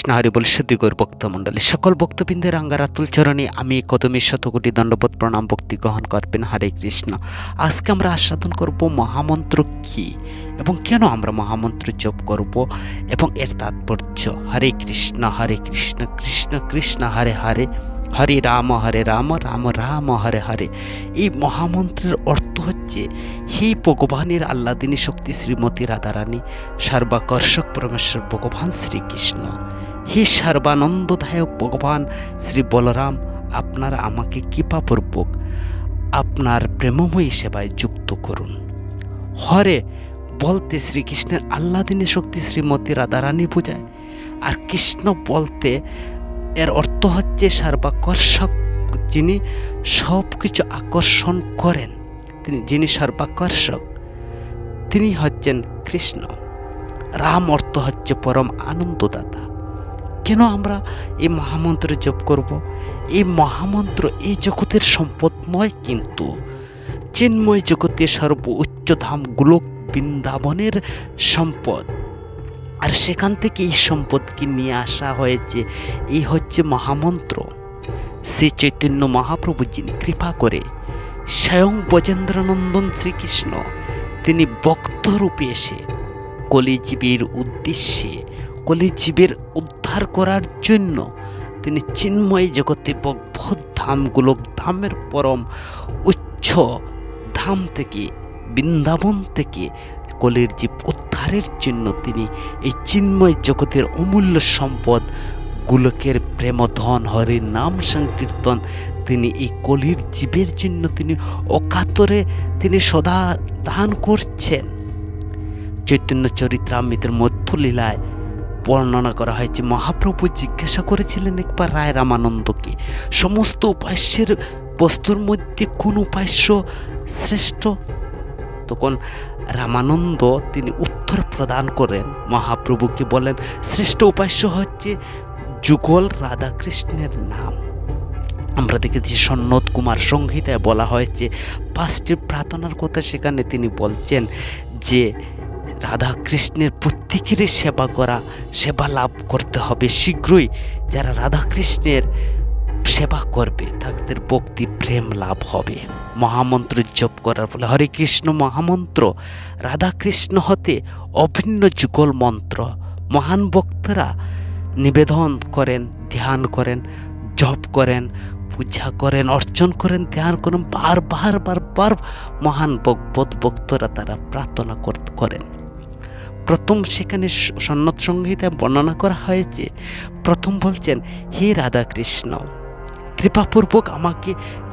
কৃষ্ণ হরি বল। শুদ্ধি গৌর ভক্তমণ্ডলী সকল ভক্তবৃন্দের আঙ্গারাতুল চরণে আমি কদমী শতকোটি দণ্ডবোধ প্রণাম ভক্তি গ্রহণ করবেন। হরে কৃষ্ণ। আজকে আমরা আস্বাদন করব মহামন্ত্র কি এবং কেন আমরা মহামন্ত্র জপ করব এবং এর তাৎপর্য। হরে কৃষ্ণ কৃষ্ণ কৃষ্ণ হরে হরে, হরে রাম রাম রাম হরে হরে। এই মহামন্ত্রের অর্থ হচ্ছে, হে ভগবানের আল্লাদিনী শক্তি শ্রীমতী রাধারানী, সর্বাকর্ষক পরমেশ্বর ভগবান শ্রীকৃষ্ণ, হে সর্বানন্দদায়ক ভগবান শ্রী বলরাম, আপনারা আমাকে কৃপাপূর্বক আপনার প্রেমময়ী সেবায় যুক্ত করুন। হরে বলতে শ্রীকৃষ্ণের আল্লাদিনী শক্তি শ্রীমতী রাধারানী বোঝায়, আর কৃষ্ণ বলতে এর অর্থ হচ্ছে সর্বাকর্ষক, যিনি সব কিছু আকর্ষণ করেন, যিনি সর্বাকর্ষক, তিনি হচ্ছেন কৃষ্ণ। রাম অর্থ হচ্ছে পরম আনন্দদাতা। কেন আমরা এই মহামন্ত্র জপ করব? এই মহামন্ত্র এই জগতের সম্পদ নয়, কিন্তু চিন্ময় জগতের সর্বোচ্চ ধাম গোলক বৃন্দাবনের সম্পদ, আর সেখান থেকে এই সম্পদকে নিয়ে আসা হয়েছে। এই হচ্ছে মহামন্ত্র। শ্রী চৈতন্য মহাপ্রভু যিনি কৃপা করে স্বয়ং ব্রজেন্দ্রনন্দন শ্রীকৃষ্ণ, তিনি ভক্তরূপে এসে কলিজীবের উদ্দেশ্যে, কলিজীবের উদ্ধার করার জন্য তিনি চিন্ময় জগতে ভগবত ধাম গোলক ধামের পরম উচ্চ ধাম থেকে, বৃন্দাবন থেকে কলির জীব উদ্ধারের জন্য তিনি এই চিন্ময় জগতের অমূল্য সম্পদ গোলকের প্রেমধন হরির নাম সংকীর্তন তিনি এই কলির জীবের জন্য তিনি অকাতরে তিনি সদা দান করছেন। চৈতন্য চরিত্রামৃতের মধ্যলীলায় বর্ণনা করা হয়েছে, মহাপ্রভু জিজ্ঞাসা করেছিলেন একবার রায় রামানন্দকে, সমস্ত উপাস্যের বস্তুর মধ্যে কোন উপাস্য শ্রেষ্ঠ? তখন রামানন্দ তিনি উত্তর প্রদান করেন, মহাপ্রভুকে বলেন, শ্রেষ্ঠ উপাস্য হচ্ছে যুগল রাধাকৃষ্ণের নাম। আমরা দেখেছি সন্নত কুমার সংহিতায় বলা হয়েছে 5টি প্রার্থনার কথা। সেখানে তিনি বলছেন যে রাধাকৃষ্ণের প্রত্যেকেরই সেবা করা, সেবা লাভ করতে হবে শীঘ্রই। যারা রাধাকৃষ্ণের সেবা করবে তাদের ভক্তি প্রেম লাভ হবে। মহামন্ত্র জপ করার ফলে হরে কৃষ্ণ মহামন্ত্র রাধাকৃষ্ণ হতে অভিন্ন যুগল মন্ত্র। মহান ভক্তরা নিবেদন করেন, ধ্যান করেন, জপ করেন, পূজা করেন, অর্চন করেন, ধ্যান করেন, বারবার মহান ভক্তরা তারা প্রার্থনা করেন। প্রথম সেখানে সন্নত সংহিতায় বর্ণনা করা হয়েছে, প্রথম বলছেন, হে রাধাকৃষ্ণ, কৃপাপূর্বক আমাকে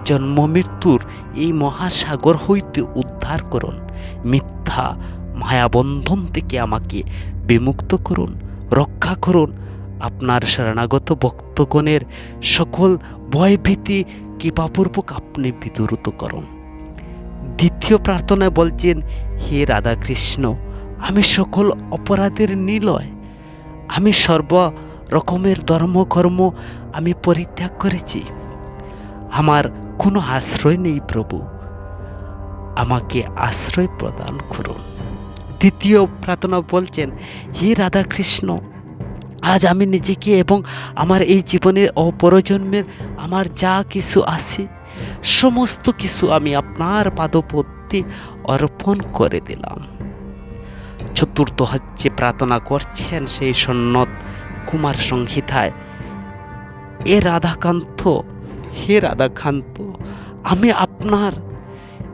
জন্ম মৃত্যুর এই মহাসাগর হইতে উদ্ধার করুন, মিথ্যা মায়াবন্ধন থেকে আমাকে বিমুক্ত করুন, রক্ষা করুন। আপনার শরণাগত ভক্তগণের সকল ভয়ভীতি কৃপাপূর্বক আপনি বিদূরত করুন। দ্বিতীয় প্রার্থনায় বলছেন, হে রাধাকৃষ্ণ, আমি সকল অপরাধের নিলয়, আমি সর্ব রকমের ধর্মকর্ম আমি পরিত্যাগ করেছি, আমার কোনো আশ্রয় নেই প্রভু, আমাকে আশ্রয় প্রদান করুন। তৃতীয় প্রার্থনা বলছেন, হে রাধাকৃষ্ণ, আজ আমি নিজেকে এবং আমার এই জীবনের অপরজন্মের আমার যা কিছু আছে সমস্ত কিছু আমি আপনার পাদপদ্মে অর্পণ করে দিলাম। চতুর্থ হচ্ছে প্রার্থনা করছেন সেই সন্নত কুমার সংহিতায়, এ রাধাকান্ত, হে রাধাকান্ত, আমি আপনার,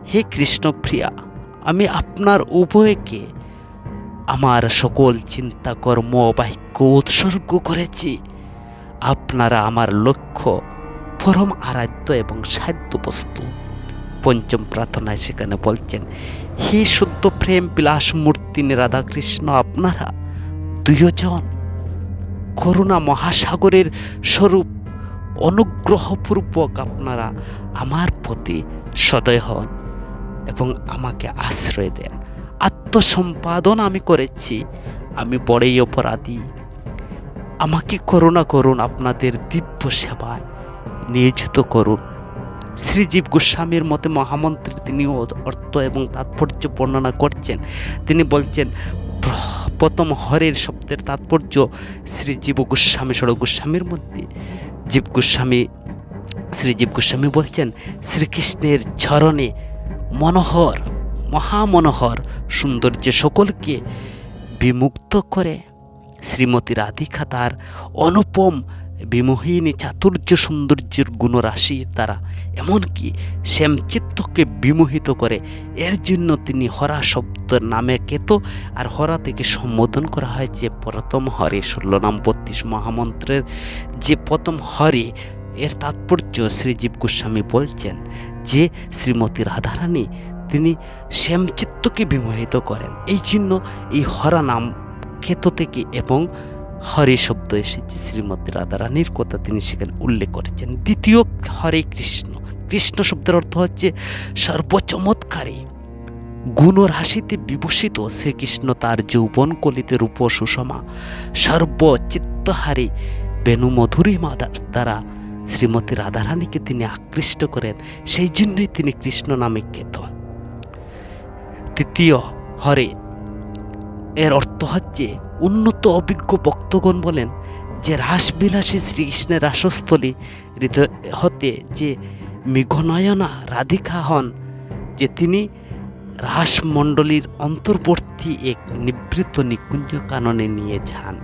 হে কৃষ্ণপ্রিয়া, আমি আপনার উভয়কে আমার সকল চিন্তা কর্ম বাক্য উৎসর্গ করেছি। আপনারা আমার লক্ষ্য, পরম আরাধ্য এবং সাধ্য বস্তু। পঞ্চম প্রার্থনায় সেখানে বলছেন, হে শুদ্ধ প্রেম বিলাস মূর্তি রাধাকৃষ্ণ, আপনারা দুইজন করুণা মহাসাগরের স্বরূপ, অনুগ্রহপূর্বক আপনারা আমার প্রতি সদয় হন এবং আমাকে আশ্রয় দেন। আত্মসম্পাদন আমি করেছি, আমি বড়ই অপরাধী, আমাকে করুণা করুন, আপনাদের দিব্য সেবায় নিয়োজিত করুন। শ্রীজীব গোস্বামীর মতে মহামন্ত্রের তিনি অর্থ এবং তাৎপর্য বর্ণনা করছেন। তিনি বলছেন, প্রথম হরের শব্দের তাৎপর্য শ্রীজীব গোস্বামী ষড় গোস্বামীর মধ্যে শ্রীজীব গোস্বামী বলছেন, শ্রীকৃষ্ণের চরণে মনোহর, মহামনোহর সৌন্দর্য সকলকে বিমুগ্ধ করে। শ্রীমতী রাধিকা তার অনুপম বিমোহিনী চাতুর্য সৌন্দর্যের গুণরাশির দ্বারা এমনকি শ্যামচিত্তকে বিমোহিত করে। এর জন্য তিনি হরা শব্দের নামে খ্যাত। আর হরা থেকে সম্বোধন করা হয়েছে প্রথম হরে 16 নাম 32 মহামন্ত্রের যে প্রথম হরে। এর তাৎপর্য শ্রীজীব গোস্বামী বলছেন যে শ্রীমতী রাধারানী তিনি শ্যামচিত্তকে বিমোহিত করেন। এই জন্য এই হরা নাম খ্যাত থেকে এবং হরে শব্দ এসেছে শ্রীমতী রাধারানীর কথা তিনি সেখানে উল্লেখ করেছেন। দ্বিতীয় হরে কৃষ্ণ, কৃষ্ণ শব্দের অর্থ হচ্ছে সর্বচমৎকারী গুণরাশিতে বিভূষিত শ্রীকৃষ্ণ তার যৌবন কলিতে রূপ সুষমা সর্বচিত্তহারী বেণুমধুরিমা দ্বারা শ্রীমতী রাধারানীকে তিনি আকৃষ্ট করেন। সেই জন্যই তিনি কৃষ্ণ নামে খ্যাত। তৃতীয় হরে এর অর্থ হচ্ছে উন্নত অভিজ্ঞ ভক্তগণ বলেন যে রাসবিলাসী শ্রীকৃষ্ণের রাসস্থলী হৃদয় হতে যে মেঘনয়না রাধিকা হন, যে তিনি রাসমণ্ডলীর অন্তর্বর্তী এক নিবৃত্ত নিকুঞ্জ কাননে নিয়ে যান,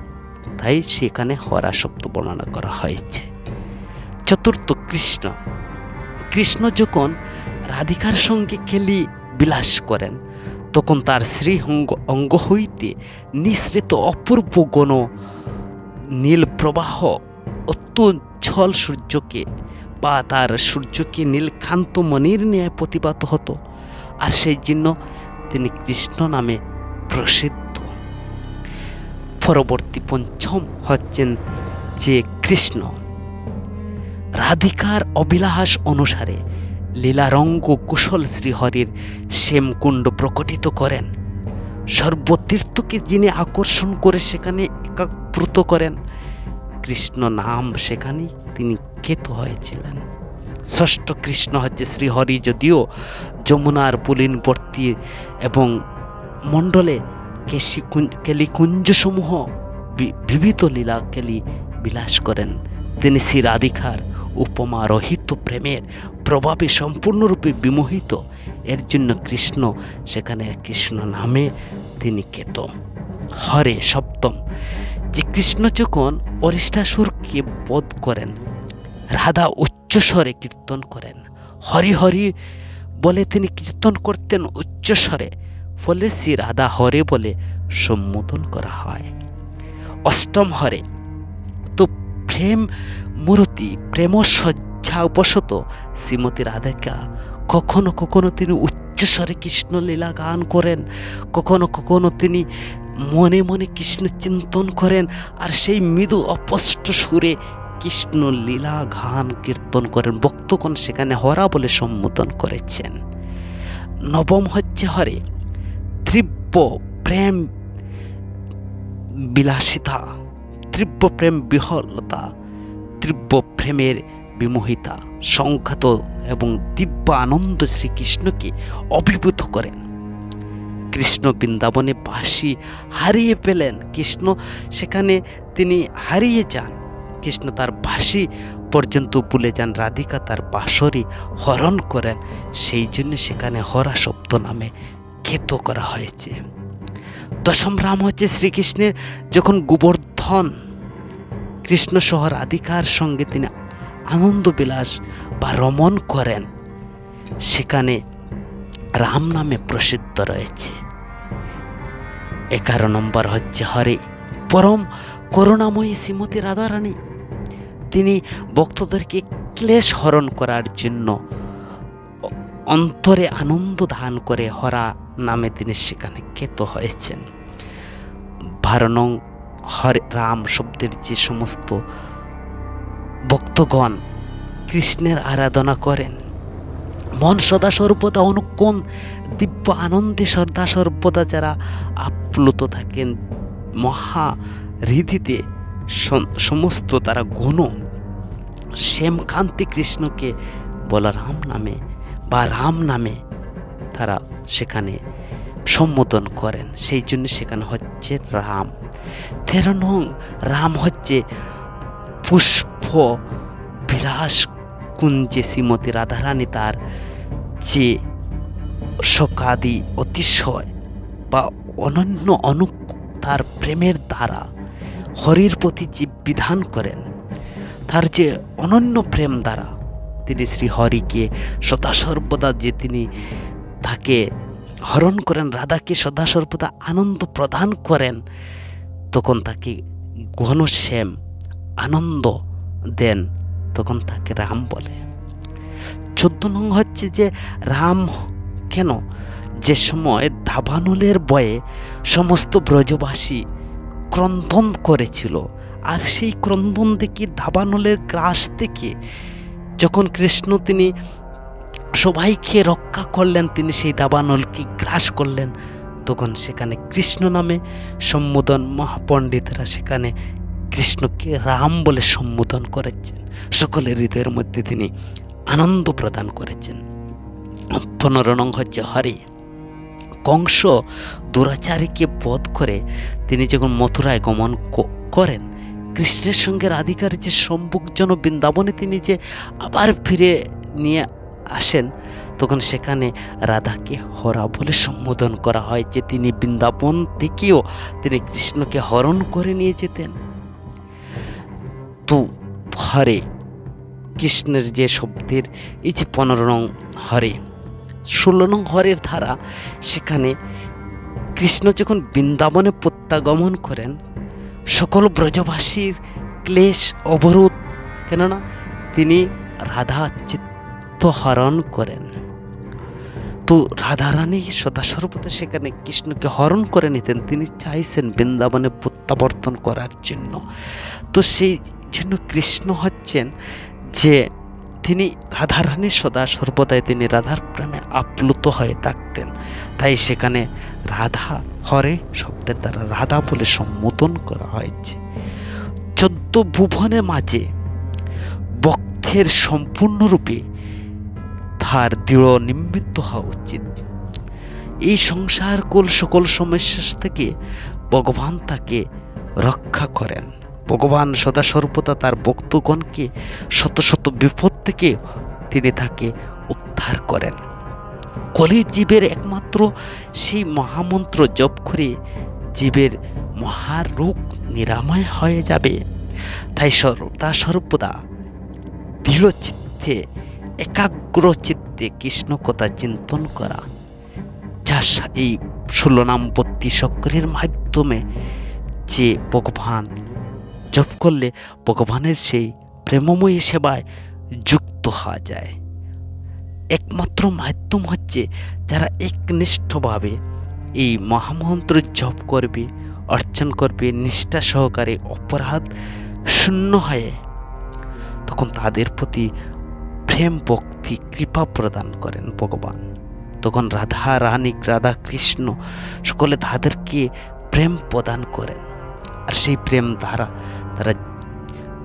তাই সেখানে হরা শব্দ বর্ণনা করা হয়েছে। চতুর্থ কৃষ্ণ, কৃষ্ণ যখন রাধিকার সঙ্গে খেলি বিলাস করেন তখন তার শ্রী অঙ্গ হইতে নিঃসৃত অপূর্ব গণ নীল প্রবাহ অত্যঞ্চল সূর্যকে বা তার সূর্যকে নীলকান্ত মণির ন্যায় প্রতিভাত হতো। আর সেই জন্য তিনি কৃষ্ণ নামে প্রসিদ্ধ। পরবর্তী পঞ্চম হচ্ছেন যে কৃষ্ণ রাধিকার অভিলাষ অনুসারে লীলারঙ্গ কুশল শ্রীহরির শ্যামকুণ্ড প্রকটিত করেন। সর্বতীর্থকে যিনি আকর্ষণ করে সেখানে একাগ্রত করেন, কৃষ্ণ নাম সেখানেই তিনি খ্যাত হয়েছিলেন। ষষ্ঠ কৃষ্ণ হচ্ছে শ্রীহরি যদিও যমুনার পুলিনবর্তী এবং মণ্ডলে কেলিকুঞ্জসমূহ বিবিধ লীলা কেলি বিলাস করেন, তিনি শ্রী রাধিকার উপমা রহিত প্রেমের প্রভাবে সম্পূর্ণরূপে বিমোহিত। এর জন্য কৃষ্ণ সেখানে কৃষ্ণ নামে তিনি খ্যাত। হরে সপ্তম, যে কৃষ্ণ যখন অরিষ্টাসুরকে বধ করেন, রাধা উচ্চস্বরে কীর্তন করেন। হরি হরি বলে তিনি কীর্তন করতেন উচ্চস্বরে, ফলে শ্রী রাধা হরে বলে সম্বোধন করা হয়। অষ্টম হরে, তো প্রেম মূর্তি প্রেম সজ্জাবশত শ্রীমতী রাধিকা কখনো কখনো তিনি উচ্চস্বরে কৃষ্ণ লীলা গান করেন, কখনো কখনো তিনি মনে মনে কৃষ্ণ চিন্তন করেন, আর সেই মৃদু অস্পষ্ট সুরে কৃষ্ণ লীলা গান কীর্তন করেন। ভক্তগণ সেখানে হরা বলে সম্বোধন করেছেন। নবম হচ্ছে হরে তীব্র প্রেম বিলাসিতা, তীব্র প্রেম বিহলতা, তীব্র প্রেমের বিমোহিতা, সংখ্যাত এবং দিব্য আনন্দ শ্রীকৃষ্ণকে অভিভূত করেন। কৃষ্ণ বৃন্দাবনে বাঁশি হারিয়ে পেলেন, কৃষ্ণ সেখানে তিনি হারিয়ে যান, কৃষ্ণ তার বাঁশি পর্যন্ত ভুলে যান, রাধিকা তার বাঁশরি হরণ করেন, সেই জন্য সেখানে হরা শব্দ নামে খ্যাত করা হয়েছে। দশম রাম হচ্ছে শ্রীকৃষ্ণের যখন গোবর্ধন কৃষ্ণ সহ রাধিকার সঙ্গে তিনি আনন্দ বিলাস বা রমণ করেন, সেখানে রাম নামে প্রসিদ্ধ রয়েছে। 11 নম্বর হচ্ছে হরে পরম করুণাময়ী শ্রীমতী রাধারানী, তিনি ভক্তদেরকে ক্লেশ হরণ করার জন্য অন্তরে আনন্দ দান করে হরা নামে তিনি সেখানে খ্যাত হয়েছেন। 12 নং হরে রাম শব্দের যে সমস্ত ভক্তগণ কৃষ্ণের আরাধনা করেন, মন সদা সর্বদা অনুক্ষণ দিব্য আনন্দে সদা সর্বদা যারা আপ্লুত থাকেন, মহা হৃদিতে সমস্ত তারা গুণ শ্যামকান্তি কৃষ্ণকে বলরাম নামে বা রাম নামে তারা সেখানে সম্বোধন করেন, সেই জন্য সেখানে হচ্ছে রাম। 13 নং রাম হচ্ছে পুষ্প বিলাস কুঞ্জে শ্রীমতী রাধারানী তার যে শোকাদি অতিশয় বা অনন্য তার প্রেমের দ্বারা হরির প্রতি যে বিধান করেন, তার যে অনন্য প্রেম দ্বারা তিনি শ্রী হরিকে সদা সর্বদা যে তিনি তাকে হরণ করেন, রাধাকে সদা সর্বদা আনন্দ প্রদান করেন, তখন তাকে ঘনশ্যাম আনন্দ দেন, তখন তাকে রাম বলে। 14 নং হচ্ছে যে রাম কেন, যে সময় দাবানলের বয়ে সমস্ত ব্রজবাসী ক্রন্দন করেছিল, আর সেই ক্রন্দন দেখে দাবানলের গ্রাস থেকে যখন কৃষ্ণ তিনি সবাইকে রক্ষা করলেন, তিনি সেই দাবানলকে গ্রাস করলেন, তখন সেখানে কৃষ্ণ নামে সম্বোধন মহাপণ্ডিতরা সেখানে কৃষ্ণকে রাম বলে সম্বোধন করেছেন, সকলের হৃদয়ের মধ্যে তিনি আনন্দ প্রদান করেছেন। 15 নং হচ্ছে হরি। কংস দুরাচারীকে বধ করে তিনি যখন মথুরায় গমন করেন, কৃষ্ণের সঙ্গে রাধিকার যে সম্মুখজন বৃন্দাবনে তিনি যে আবার ফিরে নিয়ে আসেন, তখন সেখানে রাধাকে হরা বলে সম্বোধন করা হয়, যে তিনি বৃন্দাবন থেকেও তিনি কৃষ্ণকে হরণ করে নিয়ে যেতেন। তো হরে কৃষ্ণের যে শব্দের এই যে 15 নং হরে। 16 নং হরের ধারা, সেখানে কৃষ্ণ যখন বৃন্দাবনে প্রত্যাগমন করেন, সকল ব্রজবাসীর ক্লেশ অবরোধ, কেননা তিনি রাধা চিত্ত হরণ করেন। তো রাধারানী সদা সর্বদা সেখানে কৃষ্ণকে হরণ করে নিতেন, তিনি চাইছেন বৃন্দাবনে প্রত্যাবর্তন করার জন্য। তো সেই জন্য কৃষ্ণ হচ্ছেন যে তিনি রাধারানী সদা সর্বদাই তিনি রাধার প্রেমে আপ্লুত হয়ে থাকতেন, তাই সেখানে রাধা হরে শব্দের দ্বারা রাধা বলে সম্বোধন করা হয়েছে। 14 ভুবনের মাঝে ভক্তের সম্পূর্ণরূপে তার দৃঢ় নিমিত্ত হওয়া উচিত। এই সংসার কুল সকল সমস্যা থেকে ভগবান তাকে রক্ষা করেন। ভগবান সদা সর্বদা তার ভক্তগণকে শত শত বিপদ থেকে তিনি তাকে উদ্ধার করেন। কলি জীবের একমাত্র সেই মহামন্ত্র জপ করে জীবের মহারোগ নিরাময় হয়ে যাবে। তাই সর্বদা দৃঢ় চিত্তে একাগ্র চিত্তে কৃষ্ণ কথা চিন্তন করা, যা এই 16 নাম 32 অক্ষরের মাধ্যমে যে ভগবান জপ করলে ভগবানের সেই প্রেমময়ী সেবায় যুক্ত হওয়া যায়। একমাত্র মাধ্যম হচ্ছে যারা একনিষ্ঠভাবে এই মহামন্ত্র জপ করবে, অর্চন করবে, নিষ্ঠা সহকারে অপরাধ শূন্য হয়ে, তখন তাদের প্রতি প্রেম ভক্তি কৃপা প্রদান করেন ভগবান। তখন রাধা রানী, রাধা কৃষ্ণ সকলে তাদেরকে প্রেম প্রদান করেন, আর সেই প্রেম দ্বারা তারা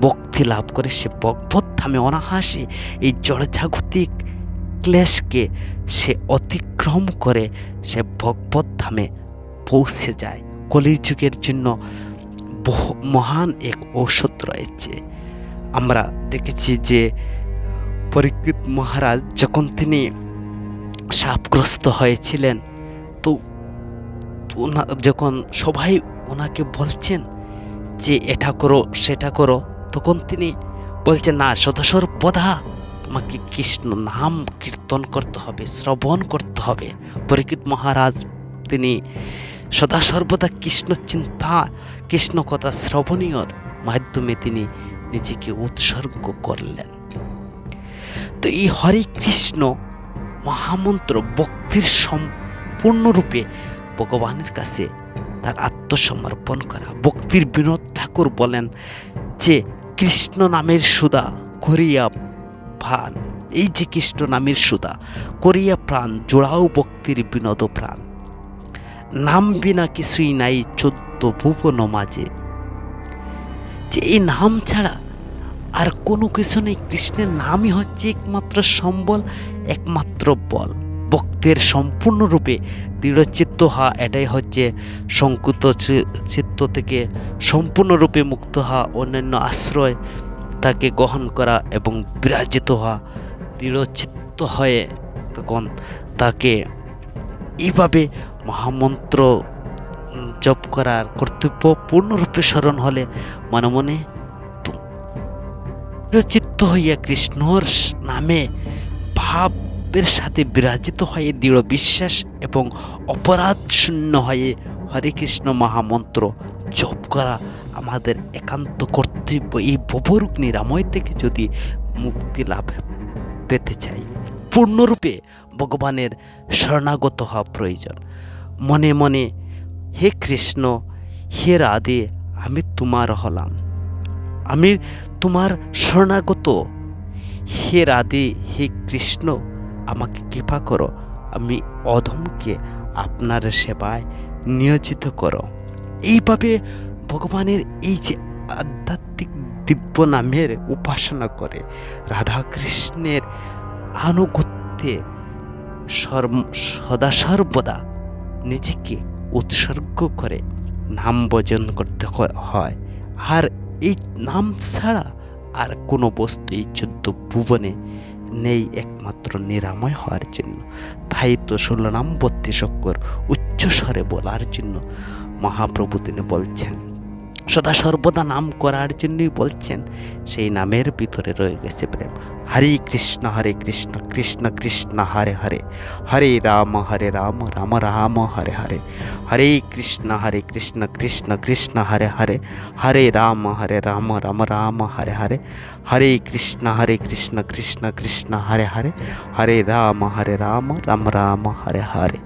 ভক্তি লাভ করে সে ভগবত ধামে অনায়াসে এই জড়জাগতিক ক্লেশকে সে অতিক্রম করে সে ভগবত ধামে পৌঁছে যায়। কলিযুগের জন্য মহান এক ঔষধ রয়েছে। আমরা দেখেছি যে পরীক্ষিত মহারাজ যখন তিনি শাপগ্রস্ত হয়েছিলেন, তো যখন সবাই ওনাকে বলছেন যে এটা করো সেটা করো, তখন তিনি বলছেন না, সর্বদা তোমাকে কৃষ্ণ নাম কীর্তন করতে হবে, শ্রবণ করতে হবে। পরীক্ষিত মহারাজ তিনি সদা সর্বদা কৃষ্ণ চিন্তা, কৃষ্ণ কথা শ্রবণীয়র মাধ্যমে তিনি নিজেকে উৎসর্গ করলেন। তো এই হরে কৃষ্ণ মহামন্ত্র ভক্তির সম্পূর্ণরূপে ভগবানের কাছে তার আত্মসমর্পণ করা। ভক্তির বিনোদ ঠাকুর বলেন যে কৃষ্ণ নামের সুধা করিয়া প্রাণ, এই যে কৃষ্ণ নামের সুধা করিয়া প্রাণ, জোড়াও ভক্তির বিনোদ প্রাণ, নাম বিনা কিছুই নাই 14 ভুবন মাঝে। যে এই নাম ছাড়া আর কোনো কিছু নেই, কৃষ্ণের নামই হচ্ছে একমাত্র সম্বল, একমাত্র বল। ভক্তের সম্পূর্ণরূপে দৃঢ়চিত্ত হওয়া, এটাই হচ্ছে সংকুত চিত্ত থেকে সম্পূর্ণরূপে মুক্ত হওয়া, অন্যান্য আশ্রয় তাকে গ্রহণ করা এবং বিরাজিত হওয়া। দৃঢ়চিত্ত হয়ে তখন তাকে এইভাবে মহামন্ত্র জপ করার কর্তব্য। পূর্ণরূপে স্মরণ হলে মনে মনে দৃঢ়চিত্ত হইয়া কৃষ্ণর নামে ভাবের সাথে বিরাজিত হয়ে দৃঢ় বিশ্বাস এবং অপরাধ শূন্য হয়ে হরে কৃষ্ণ মহামন্ত্র জপ করা আমাদের একান্ত কর্তব্য। এই ভবরোগ নিরাময় থেকে যদি মুক্তি লাভ পেতে চাই, পূর্ণরূপে ভগবানের শরণাগত হওয়া প্রয়োজন। মনে মনে হে কৃষ্ণ, হে রাধে, আমি তোমার হলাম, আমি তোমার শরণাগত। হে রাধে, হে কৃষ্ণ, আমাকে কৃপা করো, আমি অধমকে আপনার সেবায় নিয়োজিত করো। এইভাবে ভগবানের এই যে আধ্যাত্মিক দিব্য নামের উপাসনা করে রাধাকৃষ্ণের আনুগত্যে সদা সর্বদা নিজেকে উৎসর্গ করে নাম ভজন করতে হয়। আর এই নাম ছাড়া আর কোনো বস্তু এই 14 ভুবনে নেই একমাত্র নিরাময় হওয়ার জন্য। তাই তো 16 নাম 32 অক্ষর উচ্চস্বরে বলার জন্য মহাপ্রভু তিনি বলছেন, সদা সর্বদা নাম করার জন্যই বলছেন। সেই নামের ভিতরে রয়ে গেছে প্রেম। হরে কৃষ্ণ কৃষ্ণ কৃষ্ণ হরে হরে, হরে রাম রাম রাম হরে হরে, হরে কৃষ্ণ কৃষ্ণ কৃষ্ণ হরে হরে, হরে রাম রাম রাম হরে হরে, হরে কৃষ্ণ কৃষ্ণ কৃষ্ণ হরে হরে, হরে রাম রাম রাম হরে হরে।